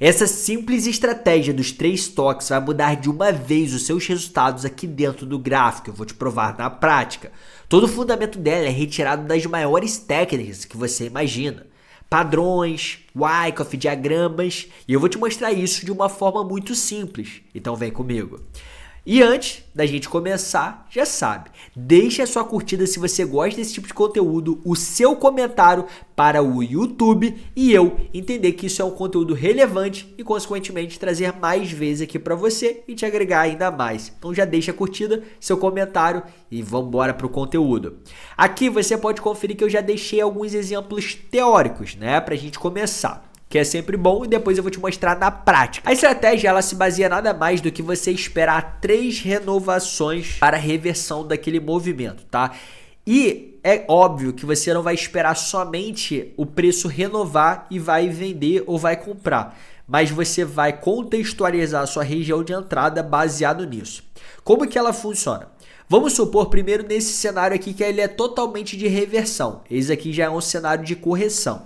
Essa simples estratégia dos 3 toques vai mudar de uma vez os seus resultados aqui dentro do gráfico. Eu vou te provar na prática. Todo o fundamento dela é retirado das maiores técnicas que você imagina. Padrões, Wyckoff, diagramas, e eu vou te mostrar isso de uma forma muito simples. Então vem comigo. E antes da gente começar, já sabe, deixe a sua curtida se você gosta desse tipo de conteúdo, o seu comentário para o YouTube e eu entender que isso é um conteúdo relevante e consequentemente trazer mais vezes aqui para você e te agregar ainda mais. Então já deixa a curtida, seu comentário e vamos embora para o conteúdo. Aqui você pode conferir que eu já deixei alguns exemplos teóricos, né, para a gente começar, que é sempre bom, e depois eu vou te mostrar na prática. A estratégia ela se baseia nada mais do que você esperar 3 renovações para a reversão daquele movimento, tá? E é óbvio que você não vai esperar somente o preço renovar e vai vender ou vai comprar, mas você vai contextualizar a sua região de entrada baseado nisso. Como que ela funciona? Vamos supor primeiro nesse cenário aqui que ele é totalmente de reversão. Esse aqui já é um cenário de correção.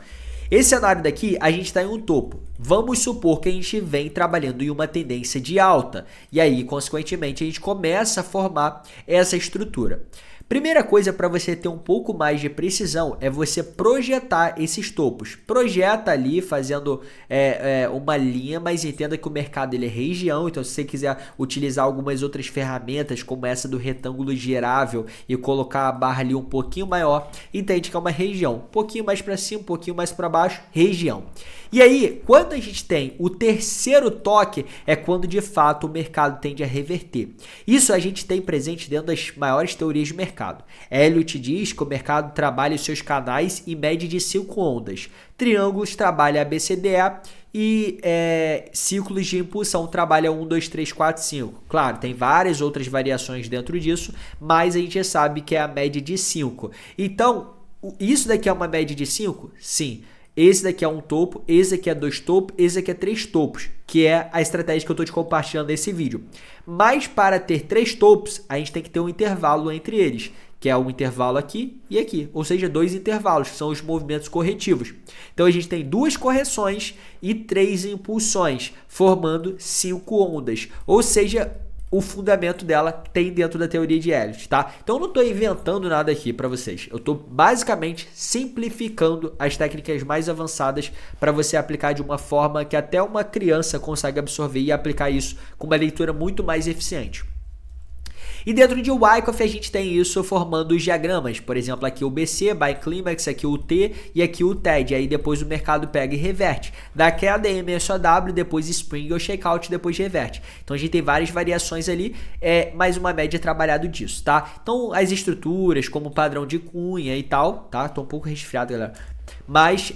Esse cenário daqui, a gente está em um topo. Vamos supor que a gente vem trabalhando em uma tendência de alta. E aí, consequentemente, a gente começa a formar essa estrutura. Primeira coisa para você ter um pouco mais de precisão é você projetar esses topos. Projeta ali fazendo uma linha, mas entenda que o mercado ele é região, então se você quiser utilizar algumas outras ferramentas como essa do retângulo girável e colocar a barra ali um pouquinho maior, entende que é uma região. Um pouquinho mais para cima, um pouquinho mais para baixo, região. E aí, quando a gente tem o terceiro toque, é quando de fato o mercado tende a reverter. Isso a gente tem presente dentro das maiores teorias de mercado. Elliott diz que o mercado trabalha os seus canais em média de 5 ondas. Triângulos trabalha ABCDE e ciclos de impulsão trabalha 1, 2, 3, 4, 5. Claro, tem várias outras variações dentro disso, mas a gente já sabe que é a média de 5. Então, isso daqui é uma média de 5? Sim. Esse daqui é um topo, esse aqui é 2 topos, esse aqui é 3 topos, que é a estratégia que eu estou te compartilhando nesse vídeo. Mas para ter 3 topos, a gente tem que ter um intervalo entre eles, que é um intervalo aqui e aqui, ou seja, 2 intervalos, que são os movimentos corretivos. Então a gente tem 2 correções e 3 impulsões, formando 5 ondas, ou seja, o fundamento dela tem dentro da teoria de Elliott, tá? Então eu não estou inventando nada aqui para vocês. Eu estou basicamente simplificando as técnicas mais avançadas para você aplicar de uma forma que até uma criança consegue absorver e aplicar isso com uma leitura muito mais eficiente. E dentro de Wyckoff a gente tem isso formando os diagramas, por exemplo, aqui o BC, Buy Climax, aqui o T e aqui o TED, aí depois o mercado pega e reverte. Da queda MSOW, depois Spring ou Shakeout, depois reverte. Então a gente tem várias variações ali, mais uma média trabalhado disso, tá? Então as estruturas como padrão de cunha e tal, tá? Tô um pouco resfriado, galera. Mas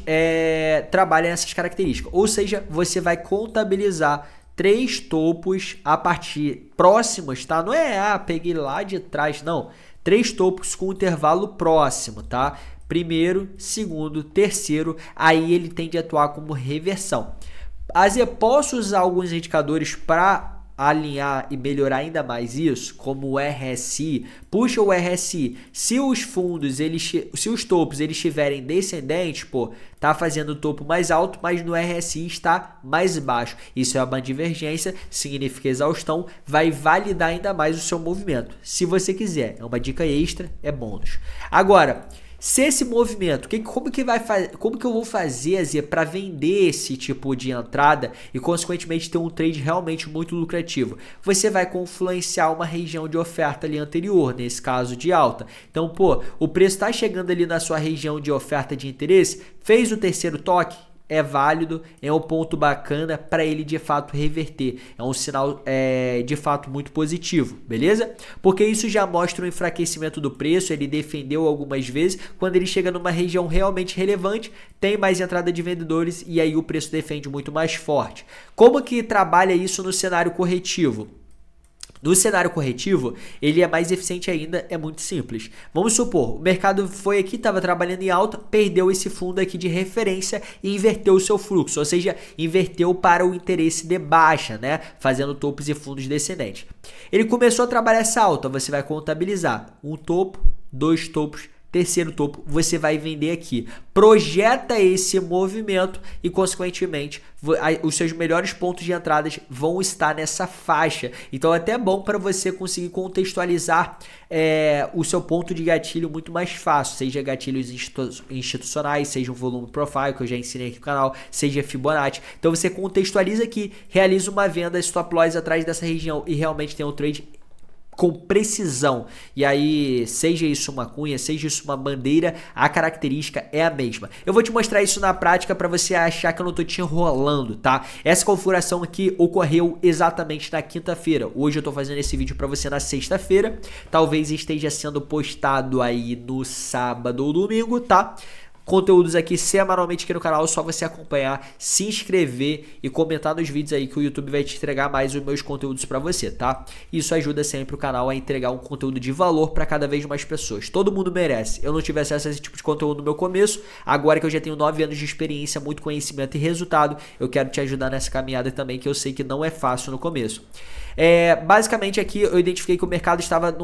trabalha nessas características, ou seja, você vai contabilizar 3 topos a partir próximos, tá? Não é, peguei lá de trás, não. 3 topos com intervalo próximo, tá? Primeiro, segundo, terceiro, aí ele tende a atuar como reversão. Mas eu posso usar alguns indicadores para alinhar e melhorar ainda mais isso, como o RSI. Puxa o RSI, se os fundos, se os topos eles estiverem descendentes, pô, tá fazendo o topo mais alto, mas no RSI está mais baixo. Isso é uma divergência, significa exaustão, vai validar ainda mais o seu movimento. Se você quiser, é uma dica extra, é bônus. Agora, se esse movimento, como que eu vou fazer para vender esse tipo de entrada e consequentemente ter um trade realmente muito lucrativo? Você vai confluenciar uma região de oferta ali anterior, nesse caso de alta. Então, pô, o preço está chegando ali na sua região de oferta de interesse, fez o terceiro toque, é válido, é um ponto bacana para ele de fato reverter. É um sinal de fato muito positivo, beleza? Porque isso já mostra um enfraquecimento do preço, ele defendeu algumas vezes, quando ele chega numa região realmente relevante, tem mais entrada de vendedores e aí o preço defende muito mais forte. Como que trabalha isso no cenário corretivo? No cenário corretivo, ele é mais eficiente ainda, é muito simples. Vamos supor, o mercado foi aqui, estava trabalhando em alta, perdeu esse fundo aqui de referência e inverteu o seu fluxo, ou seja, inverteu para o interesse de baixa, né? Fazendo topos e fundos descendentes. Ele começou a trabalhar essa alta, você vai contabilizar um topo, 2 topos, terceiro topo, você vai vender aqui. Projeta esse movimento e, consequentemente, os seus melhores pontos de entradas vão estar nessa faixa. Então, é até bom para você conseguir contextualizar o seu ponto de gatilho muito mais fácil, seja gatilhos institucionais, seja um volume profile, que eu já ensinei aqui no canal, seja Fibonacci. Então, você contextualiza aqui, realiza uma venda stop loss atrás dessa região e realmente tem um trade com precisão. E aí, seja isso uma cunha, seja isso uma bandeira, a característica é a mesma. Eu vou te mostrar isso na prática para você achar que eu não tô te enrolando, tá? Essa configuração aqui ocorreu exatamente na quinta-feira. Hoje eu tô fazendo esse vídeo para você na sexta-feira. Talvez esteja sendo postado aí no sábado ou domingo, tá? Conteúdos aqui semanalmente aqui no canal, é só você acompanhar, se inscrever e comentar nos vídeos aí que o YouTube vai te entregar mais os meus conteúdos para você, tá? Isso ajuda sempre o canal a entregar um conteúdo de valor para cada vez mais pessoas. Todo mundo merece. Eu não tive acesso a esse tipo de conteúdo no meu começo, agora que eu já tenho 9 anos de experiência, muito conhecimento e resultado, eu quero te ajudar nessa caminhada também, que eu sei que não é fácil no começo. Basicamente aqui eu identifiquei que o mercado estava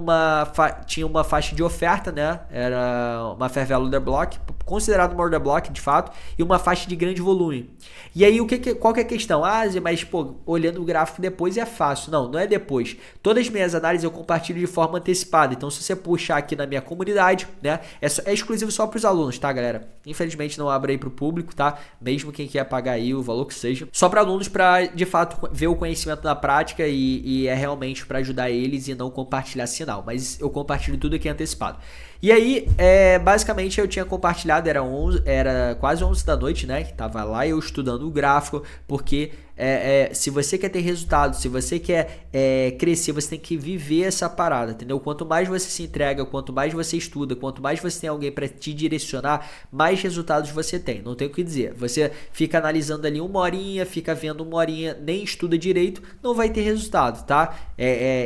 tinha uma faixa de oferta, né? Era uma fair value order block, considerado uma order block de fato, e uma faixa de grande volume. E aí qual que é a questão? Ah, mas pô, olhando o gráfico depois é fácil. Não é depois. Todas as minhas análises eu compartilho de forma antecipada. Então se você puxar aqui na minha comunidade, né? É exclusivo só para os alunos, tá, galera? Infelizmente não abre aí para o público, tá? Mesmo quem quer pagar aí o valor que seja. Só para alunos, para de fato ver o conhecimento na prática e é realmente para ajudar eles e não compartilhar sinal. Mas eu compartilho tudo aqui antecipado. E aí, basicamente eu tinha compartilhado, era quase 11 da noite, né? Que tava lá eu estudando o gráfico, porque se você quer ter resultado, se você quer crescer, você tem que viver essa parada, entendeu? Quanto mais você se entrega, quanto mais você estuda, quanto mais você tem alguém para te direcionar, mais resultados você tem. Não tem o que dizer. Você fica analisando ali uma horinha, fica vendo uma horinha, nem estuda direito, não vai ter resultado, tá?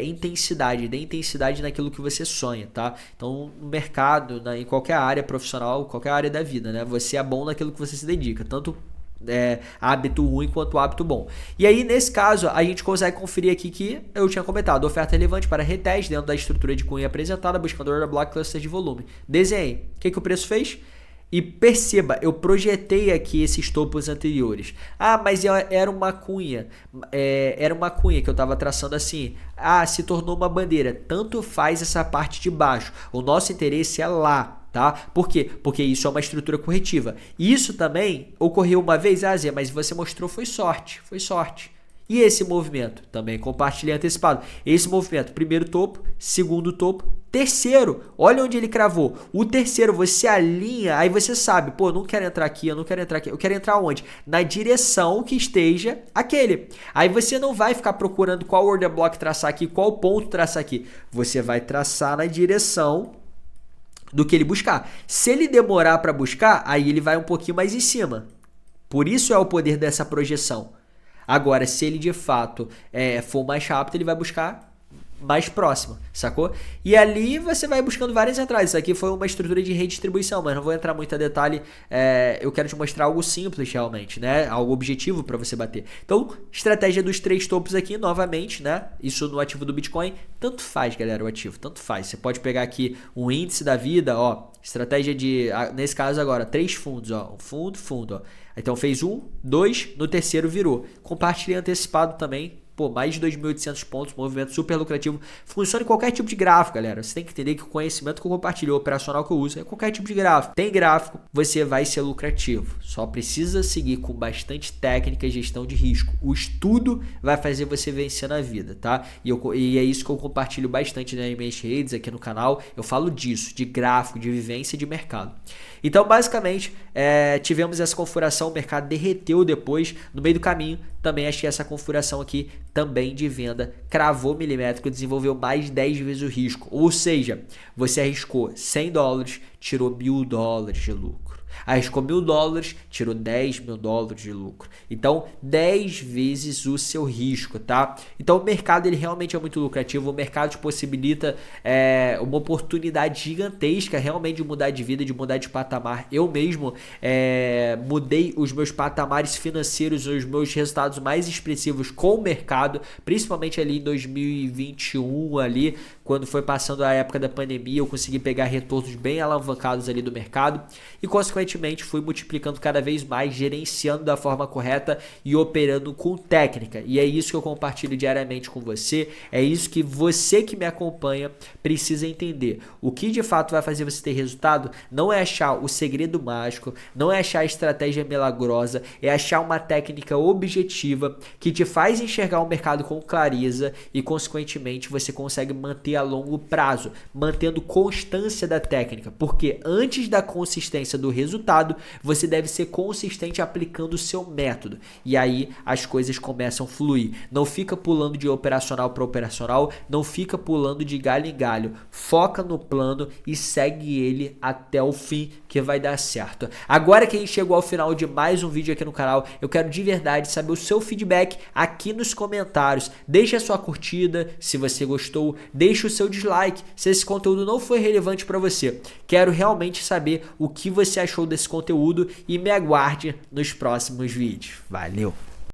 Intensidade, dê intensidade naquilo que você sonha, tá? Então, no mercado, em qualquer área profissional, qualquer área da vida, né? Você é bom naquilo que você se dedica, tanto hábito ruim quanto hábito bom. E aí, nesse caso, a gente consegue conferir aqui que eu tinha comentado, oferta relevante para reteste dentro da estrutura de cunha apresentada, buscando order block cluster de volume. Desenhei. O que o preço fez? E perceba, eu projetei aqui esses topos anteriores. Ah, mas era uma cunha. Era uma cunha que eu estava traçando assim. Ah, se tornou uma bandeira. Tanto faz essa parte de baixo. O nosso interesse é lá, tá? Por quê? Porque isso é uma estrutura corretiva. Isso também ocorreu uma vez, Zé, mas você mostrou foi sorte. Foi sorte. E esse movimento? Também compartilhei antecipado. Esse movimento, primeiro topo, segundo topo, terceiro. Olha onde ele cravou. O terceiro, você alinha, aí você sabe, pô, não quero entrar aqui, eu não quero entrar aqui. Eu quero entrar onde? Na direção que esteja aquele. Aí você não vai ficar procurando qual order block traçar aqui, qual ponto traçar aqui. Você vai traçar na direção do que ele buscar. Se ele demorar para buscar, aí ele vai um pouquinho mais em cima. Por isso é o poder dessa projeção. Agora, se ele de fato for mais rápido, ele vai buscar mais próximo, sacou? E ali você vai buscando várias entradas. Isso aqui foi uma estrutura de redistribuição, mas não vou entrar muito a detalhe. Eu quero te mostrar algo simples realmente, né? Algo objetivo para você bater. Então, estratégia dos 3 topos aqui, novamente, né? Isso no ativo do Bitcoin. Tanto faz, galera, o ativo, tanto faz. Você pode pegar aqui um índice da vida, ó. Estratégia de, nesse caso agora, 3 fundos, ó. Um fundo, ó. Então fez 1, 2, no terceiro virou. Compartilhei antecipado também. Pô, mais de 2.800 pontos, movimento super lucrativo. Funciona em qualquer tipo de gráfico, galera. Você tem que entender que o conhecimento que eu compartilho, o operacional que eu uso, é qualquer tipo de gráfico. Tem gráfico, você vai ser lucrativo. Só precisa seguir com bastante técnica e gestão de risco. O estudo vai fazer você vencer na vida, tá? E é isso que eu compartilho bastante nas minhas redes aqui no canal. Eu falo disso, de gráfico, de vivência e de mercado. Então, basicamente, tivemos essa configuração, o mercado derreteu depois, no meio do caminho, também achei essa configuração aqui também de venda, cravou milimétrico, desenvolveu mais de 10 vezes o risco, ou seja, você arriscou $100, tirou $1.000 de lucro. Arriscou $1.000, tirou $10.000 de lucro. Então, 10 vezes o seu risco, tá? Então, o mercado ele realmente é muito lucrativo. O mercado te possibilita uma oportunidade gigantesca realmente de mudar de vida, de mudar de patamar. Eu mesmo mudei os meus patamares financeiros, os meus resultados mais expressivos com o mercado, principalmente ali em 2021, ali, quando foi passando a época da pandemia, eu consegui pegar retornos bem alavancados ali do mercado e, consequentemente, fui multiplicando cada vez mais, gerenciando da forma correta e operando com técnica. E é isso que eu compartilho diariamente com você, é isso que você que me acompanha precisa entender. O que de fato vai fazer você ter resultado não é achar o segredo mágico, não é achar a estratégia milagrosa, é achar uma técnica objetiva que te faz enxergar o mercado com clareza e, consequentemente, você consegue manter a longo prazo, mantendo constância da técnica, porque antes da consistência do resultado, você deve ser consistente aplicando o seu método, e aí as coisas começam a fluir. Não fica pulando de operacional para operacional, não fica pulando de galho em galho, foca no plano e segue ele até o fim que vai dar certo. Agora que a gente chegou ao final de mais um vídeo aqui no canal, eu quero de verdade saber o seu feedback aqui nos comentários. Deixe a sua curtida se você gostou, deixe o seu dislike se esse conteúdo não foi relevante para você. Quero realmente saber o que você achou desse conteúdo e me aguarde nos próximos vídeos. Valeu!